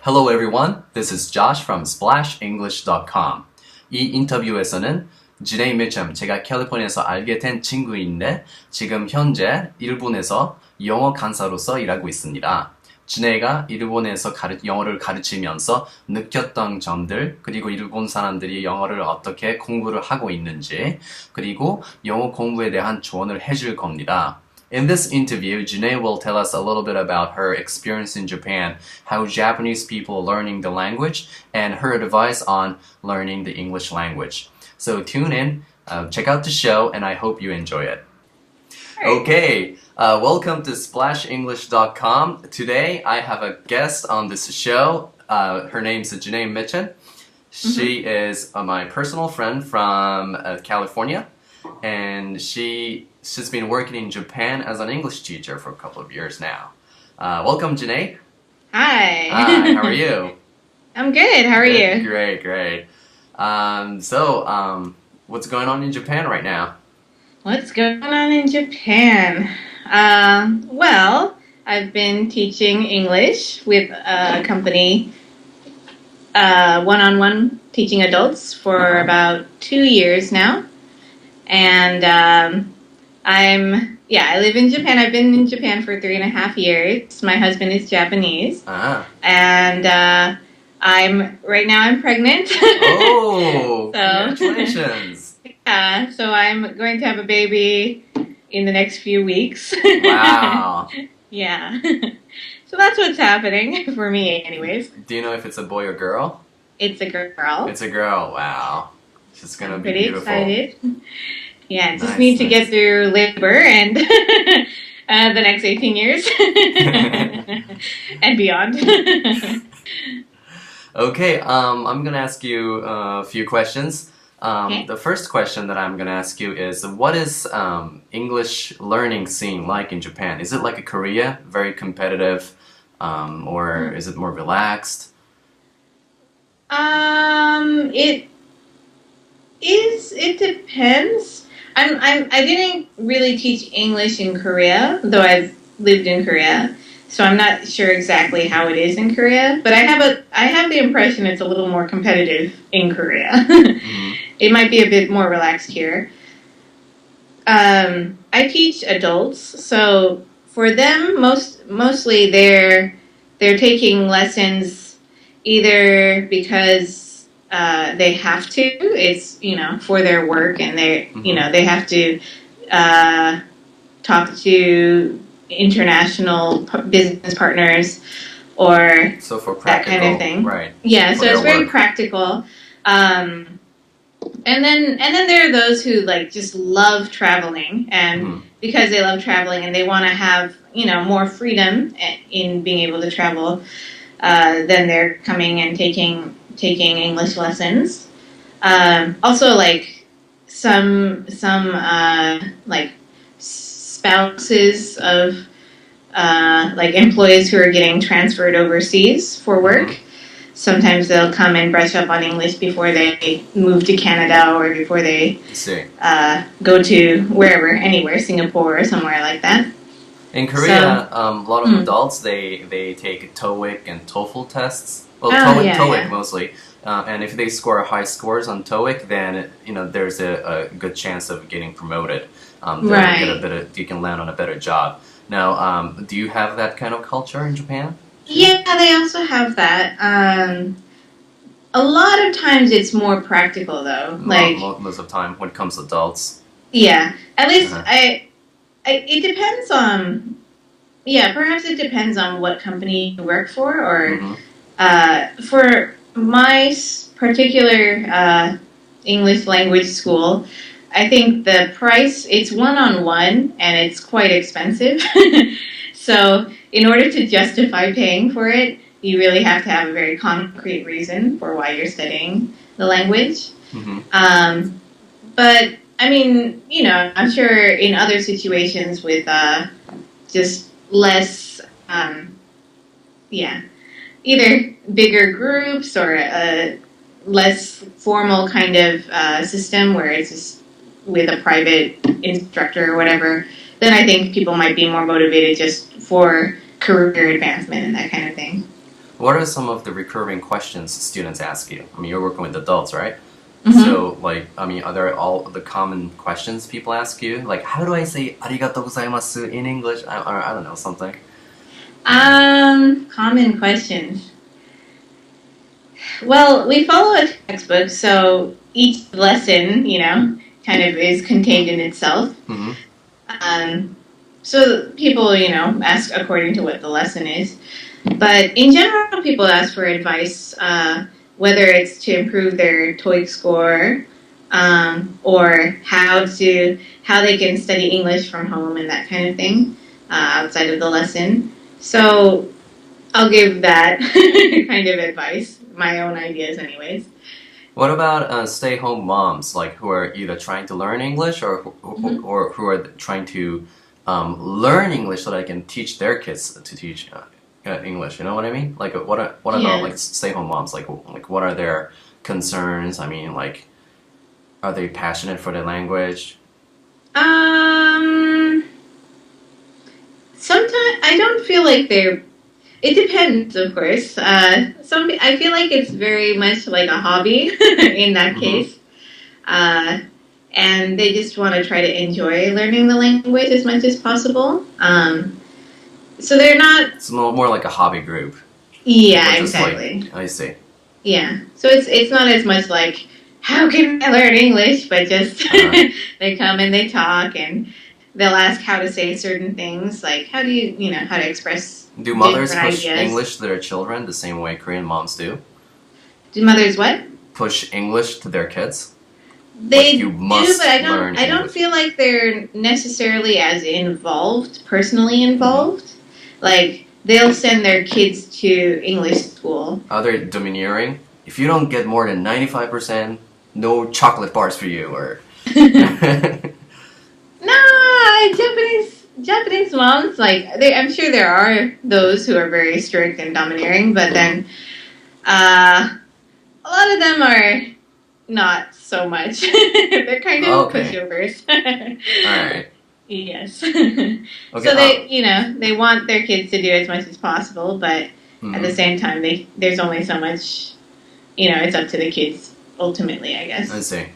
Hello everyone, this is Josh from splashenglish.com. 이 인터뷰에서는 Jinae Mitchum, 제가 캘리포니아에서 알게 된 친구인데 지금 현재 일본에서 영어 강사로서 일하고 있습니다. Jinae가 일본에서 영어를 가르치면서 느꼈던 점들, 그리고 일본 사람들이 영어를 어떻게 공부를 하고 있는지, 그리고 영어 공부에 대한 조언을 해줄 겁니다. In this interview, Jinae will tell us a little bit about her experience in Japan, how Japanese people are learning the language, and her advice on learning the English language. So tune in, check out the show, and I hope you enjoy it. Okay, welcome to splashenglish.com. Today, I have a guest on this show. Her name's Jinae Mitchum. She is my personal friend from California, and she's been working in Japan as an English teacher for a couple of years now. Welcome, Jinae. Hi. Hi, how are you? I'm good. How are you? Great. What's going on in Japan right now? What's going on in Japan? Well, I've been teaching English with a company, one-on-one teaching adults for about 2 years now. And I live in Japan. I've been in Japan for 3.5 years. My husband is Japanese. And right now I'm pregnant. Oh, So, congratulations. Yeah, so I'm going to have a baby in the next few weeks. Wow. Yeah. So that's what's happening for me anyways. Do you know if it's a boy or girl? It's a girl. It's a girl. Wow. She's going to be Pretty beautiful. excited. Yeah, just Nice, need to nice. get through labor and the next 18 years and beyond. Okay, I'm going to ask you a few questions. Okay. The first question that I'm going to ask you is, what is English learning scene like in Japan? Is it like a Korea, very competitive, or is it more relaxed? It depends. I didn't really teach English in Korea, though I've lived in Korea, so I'm not sure exactly how it is in Korea. But I have the impression it's a little more competitive in Korea. Mm-hmm. It might be a bit more relaxed here. I teach adults, so for them, mostly they're taking lessons either because they have to. It's for their work, and they have to talk to international business partners or So for that practical, kind of thing. right? Yeah, For so it's their very work. practical. And then there are those who just love traveling, and because they love traveling and they want to have more freedom in being able to travel, then they're coming and taking English lessons. Also, some spouses of employees who are getting transferred overseas for work. Sometimes they'll come and brush up on English before they move to Canada or before they go to anywhere, Singapore or somewhere like that. In Korea, a lot of adults, they take TOEIC and TOEFL tests. Well, TOEIC mostly. And if they score high scores on TOEIC, then there's a good chance of getting promoted. You can land on a better job. Now, do you have that kind of culture in Japan? Yeah, they also have that. A lot of times it's more practical, though. Most of the time, when it comes to adults. Yeah, at least it depends on. Yeah, perhaps it depends on what company you work for, or for my particular English language school. I think the price, it's one-on-one, and it's quite expensive. So in order to justify paying for it, you really have to have a very concrete reason for why you're studying the language. But, I mean, I'm sure in other situations with just less, either bigger groups or a less formal kind of system where it's just with a private instructor or whatever, then I think people might be more motivated just for career advancement and that kind of thing. What are some of the recurring questions students ask you? I mean, you're working with adults, right? Mm-hmm. So, like, I mean, are there all the common questions people ask you? Like, how do I say "arigatou gozaimasu" in English? Or I don't know, something. Common questions. Well, we follow a textbook, so each lesson, kind of is contained in itself. Mm-hmm. So people, ask according to what the lesson is. But in general, people ask for advice, whether it's to improve their TOEIC score, or how they can study English from home and that kind of thing, outside of the lesson. So I'll give that kind of advice, my own ideas anyways. What about stay-home moms, like who are either trying to learn English or who are trying to learn English so that they can teach their kids to teach English? You know what I mean? Like, what about like stay-home moms? Like, what are their concerns? I mean, like, are they passionate for the language? Sometimes I don't feel like they're. It depends, of course. I feel like it's very much like a hobby in that case, and they just want to try to enjoy learning the language as much as possible. So they're not. It's more like a hobby group. Yeah, exactly. Like, I see. Yeah, so it's not as much like how can I learn English, but just they come and they talk and they'll ask how to say certain things, like how do how to express. Do mothers push ideas. English to their children the same way Korean moms do? Do mothers what? Push English to their kids? They like you must do, but I don't feel like they're necessarily as personally involved. Like they'll send their kids to English school. Are they domineering? If you don't get more than 95%, no chocolate bars for you, or... No, Japanese moms, I'm sure there are those who are very strict and domineering, but then a lot of them are not so much. They're kind of pushovers. All right. Yes. Okay, So they want their kids to do as much as possible, but at the same time, there's only so much, it's up to the kids ultimately, I guess. I see.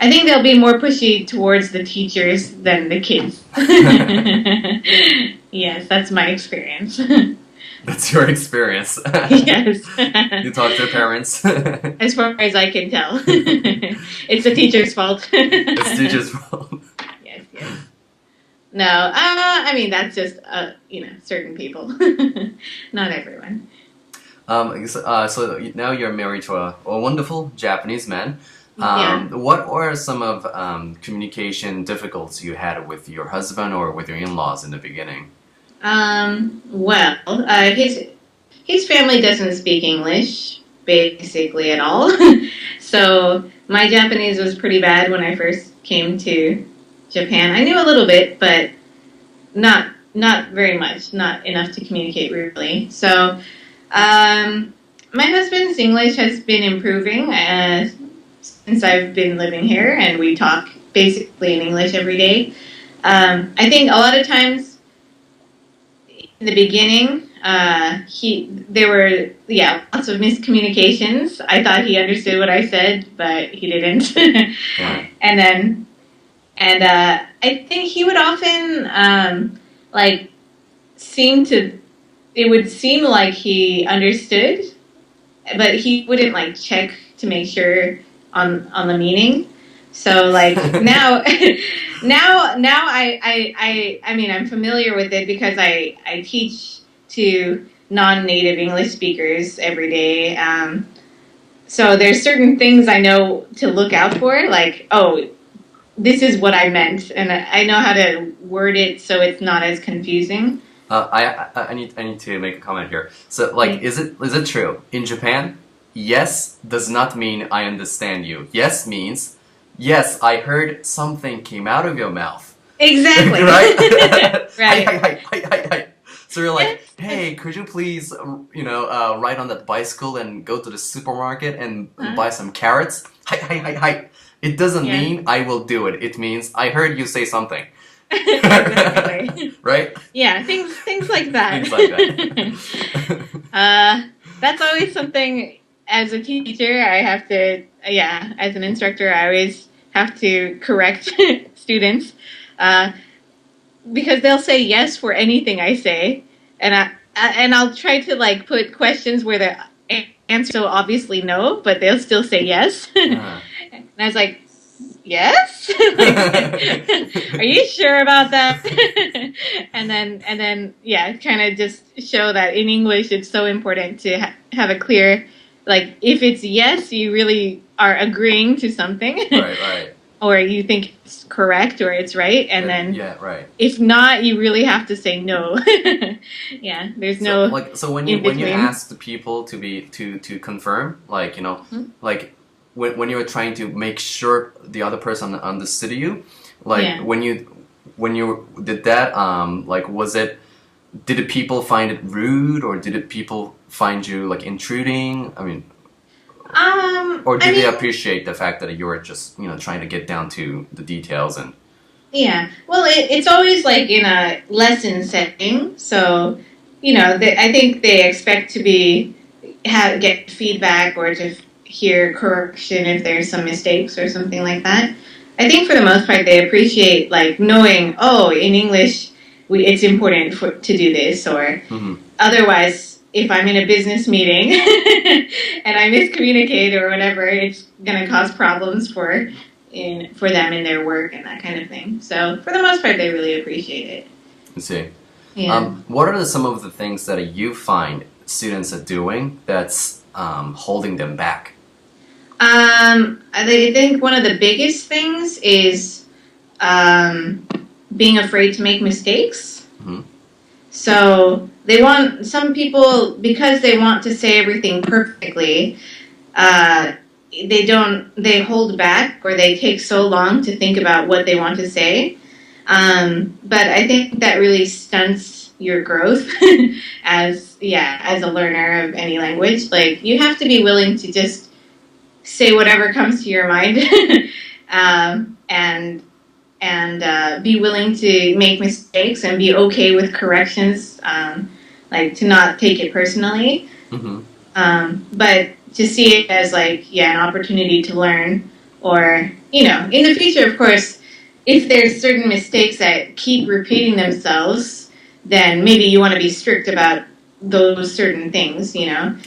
I think they'll be more pushy towards the teachers than the kids. Yes, that's my experience. That's your experience. Yes. You talk to parents. As far as I can tell. It's the teacher's fault. It's teacher's fault. Yes. No, I mean, that's just, certain people. Not everyone. So now you're married to a wonderful Japanese man. Yeah. What are some of communication difficulties you had with your husband or with your in-laws in the beginning? Well, his family doesn't speak English basically at all. So my Japanese was pretty bad when I first came to Japan. I knew a little bit, but not very much, not enough to communicate really. So my husband's English has been improving since I've been living here, and we talk basically in English every day. I think a lot of times in the beginning, there were lots of miscommunications. I thought he understood what I said, but he didn't. Yeah. And I think he would often it would seem like he understood, but he wouldn't check to make sure on the meaning. So now I mean I'm familiar with it because I teach to non-native English speakers every day. So there's certain things I know to look out for, this is what I meant, and I know how to word it so it's not as confusing. I need to make a comment here. So is it true in Japan? Yes does not mean I understand you. Yes means, yes, I heard something came out of your mouth. Exactly. Right? Right. Hi. So you're like, hey, could you please, ride on that bicycle and go to the supermarket and buy some carrots? Hi. It doesn't mean I will do it. It means I heard you say something. Exactly. Right? Yeah, things like that. Things like that. That's always something as a teacher I have to, as an instructor, I always have to correct students because they'll say yes for anything I say, and I'll try to like put questions where the answer so obviously no, but they'll still say yes. And I was like, yes? Like, are you sure about that? and then, kind of just show that in English it's so important to have a clear, like, if it's yes, you really are agreeing to something. Right. Or you think it's correct or it's right, and then right. if not, you really have to say no. There's no so when you ask the people to confirm, like, you know, like when you're trying to make sure the other person understood you, like when you did that, like did the people find it rude, or did people find you like intruding? I mean, or do they appreciate the fact that you were just, you know, trying to get down to the details and? Yeah, well, it's always like in a lesson setting, so you know, I think they expect to get feedback or to hear correction if there's some mistakes or something like that. I think for the most part they appreciate like knowing, oh, in English it's important to do this, or otherwise if I'm in a business meeting and I miscommunicate or whatever, it's going to cause problems for them in their work and that kind of thing. So for the most part, they really appreciate it. I see. Yeah. What are some of the things that you find students are doing that's holding them back? I think one of the biggest things is being afraid to make mistakes. So some people, because they want to say everything perfectly, they hold back, or they take so long to think about what they want to say. But I think that really stunts your growth as a learner of any language. Like, you have to be willing to just say whatever comes to your mind, and be willing to make mistakes and be okay with corrections, like to not take it personally, but to see it as like, an opportunity to learn, or, you know, in the future, of course, if there's certain mistakes that keep repeating themselves, then maybe you want to be strict about those certain things, you know.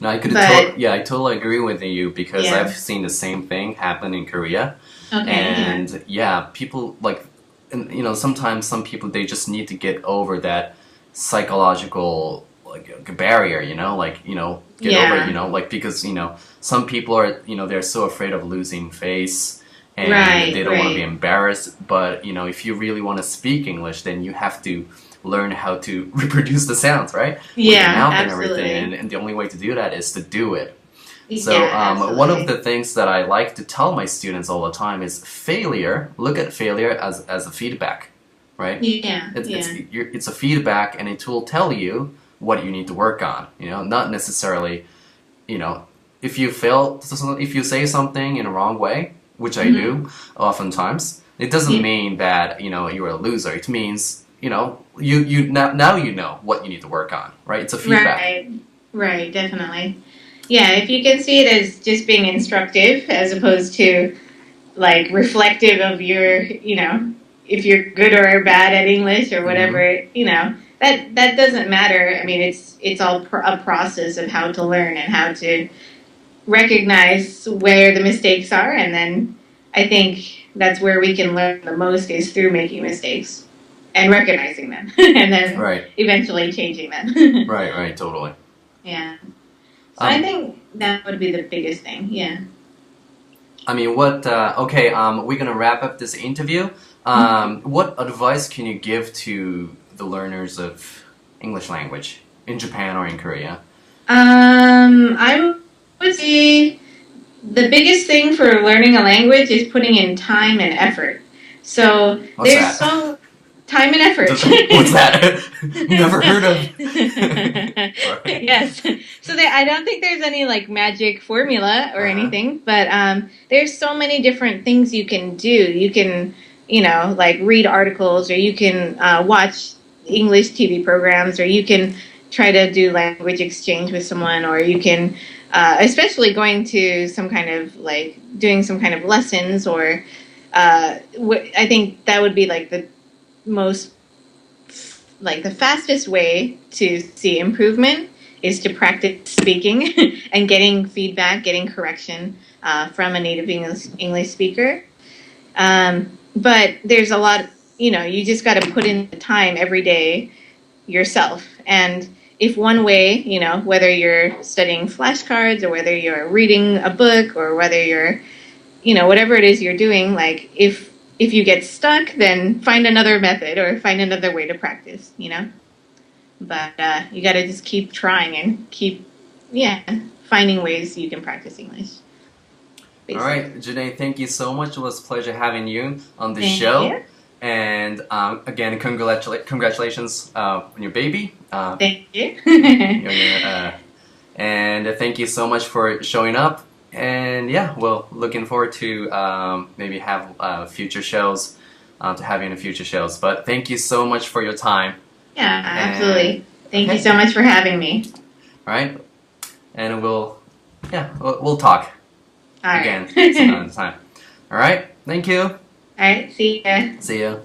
No, I totally agree with you, because I've seen the same thing happen in Korea. Okay. And people like, you know, sometimes some people, they just need to get over that psychological like barrier, you know, like, you know, get over it, you know, like, because, you know, some people are, you know, they're so afraid of losing face, and they don't want to be embarrassed. But, you know, if you really want to speak English, then you have to learn how to reproduce the sounds, right? With your mouth absolutely. and everything. And the only way to do that is to do it. So Absolutely. one of the things that I like to tell my students all the time is look at failure as a feedback, right? It's a feedback, and it will tell you what you need to work on, you know, not necessarily, you know, if you say something in a wrong way, which I do oftentimes, it doesn't mean that, you know, you're a loser. It means, you know, now you know what you need to work on, right? It's a feedback. Right, definitely. Yeah, if you can see it as just being instructive as opposed to like reflective of your, you know, if you're good or bad at English or whatever, you know, that doesn't matter. I mean, it's all a process of how to learn and how to recognize where the mistakes are, and then I think that's where we can learn the most is through making mistakes and recognizing them, and then eventually changing them. Right, totally. Yeah. So I think that would be the biggest thing, I mean, we're gonna wrap up this interview. What advice can you give to the learners of English language in Japan or in Korea? I would say the biggest thing for learning a language is putting in time and effort. So time and effort. What's that? Never heard of. Yes. So I don't think there's any like magic formula or anything, but there's so many different things you can do. You can, you know, like read articles, or you can watch English TV programs, or you can try to do language exchange with someone, or you can, especially going to some kind of like doing some kind of lessons, or I think that would be like the most, like the fastest way to see improvement is to practice speaking and getting feedback, getting correction from a native English speaker. But there's a lot, you just got to put in the time every day yourself. And if one way, whether you're studying flashcards or whether you're reading a book or whether you're, whatever it is you're doing, like if you get stuck, then find another method or find another way to practice, But you got to just keep trying and keep, finding ways you can practice English. Basically. All right, Jinae, thank you so much. It was a pleasure having you on the Thank show. you. And again, congratulations on your baby. Thank you. And thank you so much for showing up. And yeah, well, looking forward to maybe have future shows, to having a future shows. But thank you so much for your time. Yeah, absolutely. Thank you so much for having me. All right, and we'll talk again some other time. All right, thank you. All right, see ya. See ya.